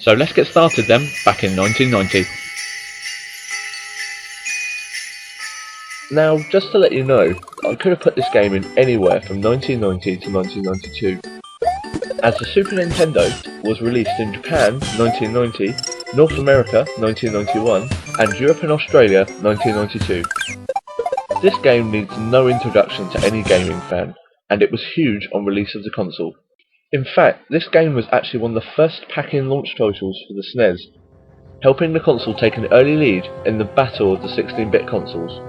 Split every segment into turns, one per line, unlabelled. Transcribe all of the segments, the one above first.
So let's get started then, back in 1990. Now, just to let you know, I could have put this game in anywhere from 1990 to 1992, as the Super Nintendo was released in Japan 1990, North America 1991, and Europe and Australia 1992. This game needs no introduction to any gaming fan, and it was huge on release of the console. In fact, this game was actually one of the first pack-in launch titles for the SNES, helping the console take an early lead in the battle of the 16-bit consoles.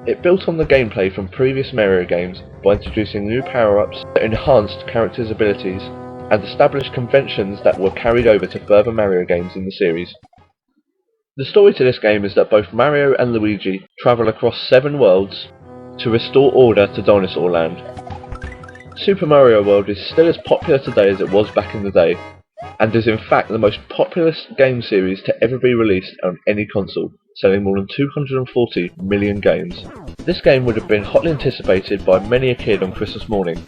It built on the gameplay from previous Mario games by introducing new power-ups that enhanced characters' abilities and established conventions that were carried over to further Mario games in the series. The story to this game is that both Mario and Luigi travel across 7 worlds to restore order to Dinosaur Land. Super Mario World is still as popular today as it was back in the day, and is in fact the most popular game series to ever be released on any console, selling more than 240 million games. This game would have been hotly anticipated by many a kid on Christmas morning,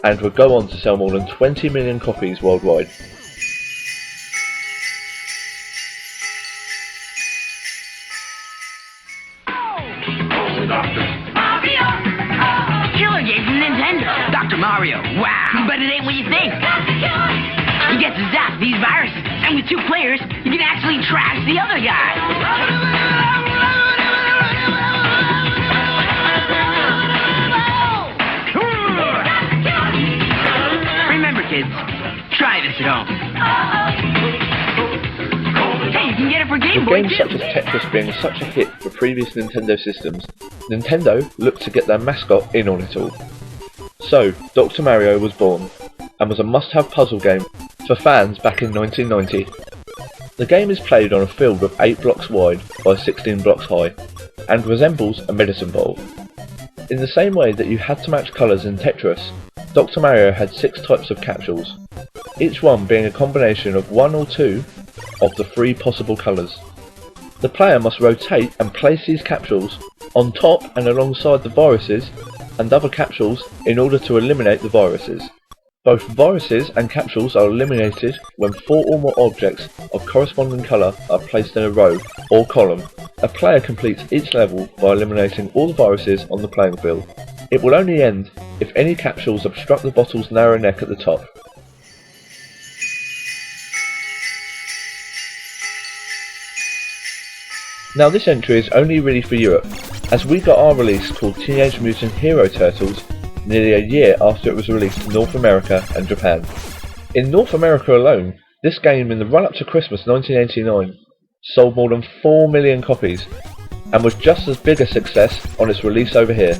and would go on to sell more than 20 million copies worldwide.
Killer game from Nintendo. Dr. Mario, wow, but it ain't what you think. You get to zap these viruses, and with 2 players, you can actually trash the other guy. Remember, kids, try this at home. Hey, you can get it for Game Boy
With games such as Tetris being such a hit for previous Nintendo systems, Nintendo looked to get their mascot in on it all. So, Dr. Mario was born, and was a must-have puzzle game for fans back in 1990. The game is played on a field of 8 blocks wide by 16 blocks high, and resembles a medicine ball. In the same way that you had to match colours in Tetris, Dr. Mario had 6 types of capsules, each one being a combination of 1 or 2 of the 3 possible colours. The player must rotate and place these capsules on top and alongside the viruses and other capsules in order to eliminate the viruses. Both viruses and capsules are eliminated when 4 or more objects of corresponding colour are placed in a row or column. A player completes each level by eliminating all the viruses on the playing field. It will only end if any capsules obstruct the bottle's narrow neck at the top. Now, this entry is only really for Europe, as we got our release called Teenage Mutant Hero Turtles nearly a year after it was released in North America and Japan. In North America alone, this game in the run-up to Christmas 1989 sold more than 4 million copies, and was just as big a success on its release over here.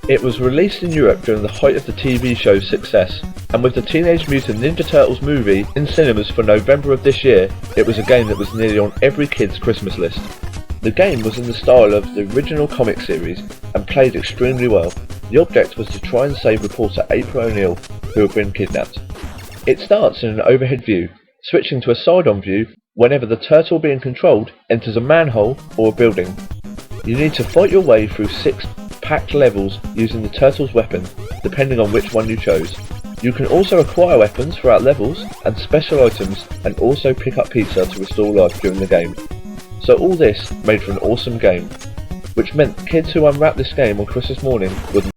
It was released in Europe during the height of the TV show's success, and with the Teenage Mutant Ninja Turtles movie in cinemas for November of this year, it was a game that was nearly on every kid's Christmas list. The game was in the style of the original comic series, and played extremely well. The object was to try and save reporter April O'Neil, who had been kidnapped. It starts in an overhead view, switching to a side-on view whenever the turtle being controlled enters a manhole or a building. You need to fight your way through 6 packed levels using the turtle's weapon, depending on which one you chose. You can also acquire weapons throughout levels and special items, and also pick up pizza to restore life during the game. So all this made for an awesome game, which meant kids who unwrapped this game on Christmas morning would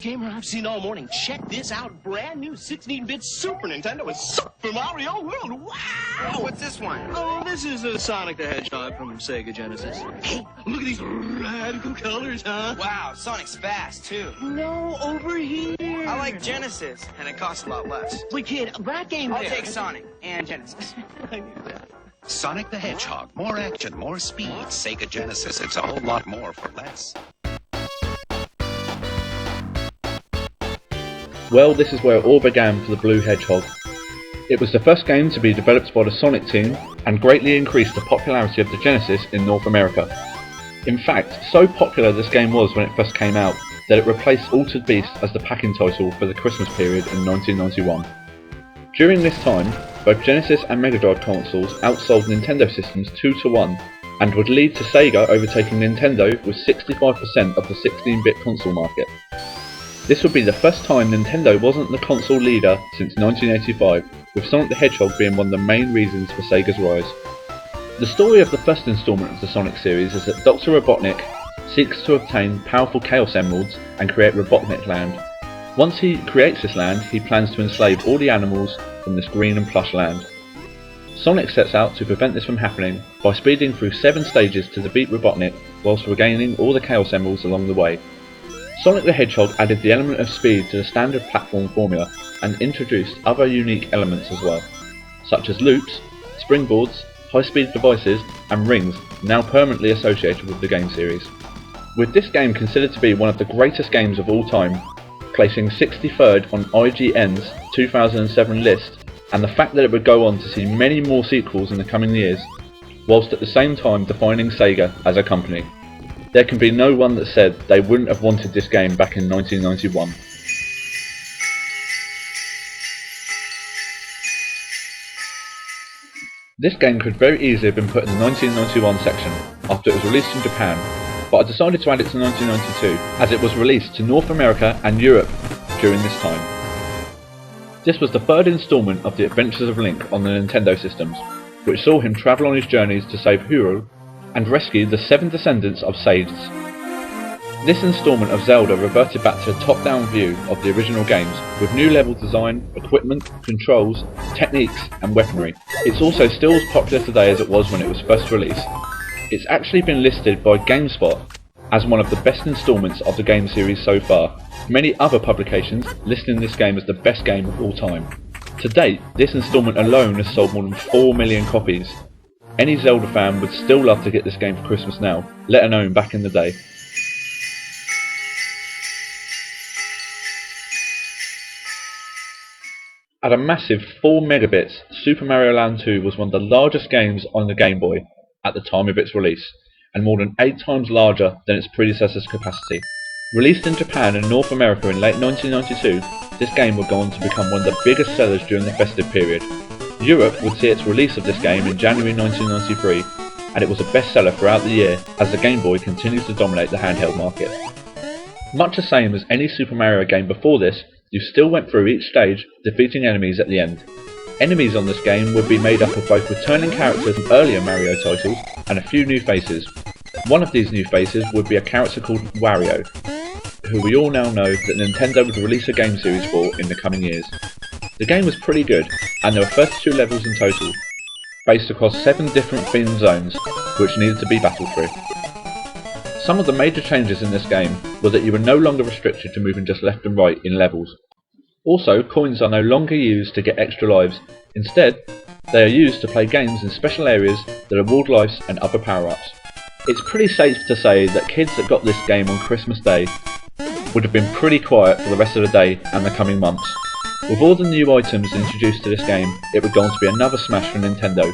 gamer I've seen all morning. Check this out. Brand new 16-bit Super Nintendo with Super Mario World. Wow!
What's this one?
Oh, this is a Sonic the Hedgehog from Sega Genesis. Hey, look at these radical colors, huh?
Wow, Sonic's fast, too.
No, over here.
I like Genesis, and it costs a lot less.
Wait, kid, that game
I'll
there.
take Sonic and Genesis.
I knew that.
Sonic the Hedgehog. More action, more speed. Sega Genesis. It's a whole lot more for less.
Well, this is where it all began for the Blue Hedgehog. It was the first game to be developed by the Sonic team, and greatly increased the popularity of the Genesis in North America. In fact, so popular this game was when it first came out, that it replaced Altered Beast as the packing title for the Christmas period in 1991. During this time, both Genesis and Mega Drive consoles outsold Nintendo systems 2-1, and would lead to Sega overtaking Nintendo with 65% of the 16-bit console market. This would be the first time Nintendo wasn't the console leader since 1985, with Sonic the Hedgehog being one of the main reasons for Sega's rise. The story of the first installment of the Sonic series is that Dr. Robotnik seeks to obtain powerful Chaos Emeralds and create Robotnik Land. Once he creates this land, he plans to enslave all the animals from this green and plush land. Sonic sets out to prevent this from happening by speeding through 7 stages to defeat Robotnik whilst regaining all the Chaos Emeralds along the way. Sonic the Hedgehog added the element of speed to the standard platform formula and introduced other unique elements as well, such as loops, springboards, high-speed devices and rings now permanently associated with the game series. With this game considered to be one of the greatest games of all time, placing 63rd on IGN's 2007 list, and the fact that it would go on to see many more sequels in the coming years, whilst at the same time defining Sega as a company. There can be no one that said they wouldn't have wanted this game back in 1991. This game could very easily have been put in the 1991 section after it was released in Japan, but I decided to add it to 1992 as it was released to North America and Europe during this time. This was the third installment of the Adventures of Link on the Nintendo systems, which saw him travel on his journeys to save Hyrule and rescue the 7 descendants of Sages. This installment of Zelda reverted back to a top-down view of the original games, with new level design, equipment, controls, techniques and weaponry. It's also still as popular today as it was when it was first released. It's actually been listed by GameSpot as one of the best installments of the game series so far, many other publications listing this game as the best game of all time. To date, this installment alone has sold more than 4 million copies. Any Zelda fan would still love to get this game for Christmas now, let alone back in the day. At a massive 4 megabits, Super Mario Land 2 was one of the largest games on the Game Boy at the time of its release, and more than 8 times larger than its predecessor's capacity. Released in Japan and North America in late 1992, this game would go on to become one of the biggest sellers during the festive period. Europe would see its release of this game in January 1993, and it was a bestseller throughout the year as the Game Boy continued to dominate the handheld market. Much the same as any Super Mario game before this, you still went through each stage, defeating enemies at the end. Enemies on this game would be made up of both returning characters from earlier Mario titles and a few new faces. One of these new faces would be a character called Wario, who we all now know that Nintendo would release a game series for in the coming years. The game was pretty good, and there were 32 levels in total, based across 7 different themed zones, which needed to be battled through. Some of the major changes in this game were that you were no longer restricted to moving just left and right in levels. Also, coins are no longer used to get extra lives. Instead, they are used to play games in special areas that award lives and other power-ups. It's pretty safe to say that kids that got this game on Christmas Day would have been pretty quiet for the rest of the day and the coming months. With all the new items introduced to this game, it would go on to be another smash for Nintendo,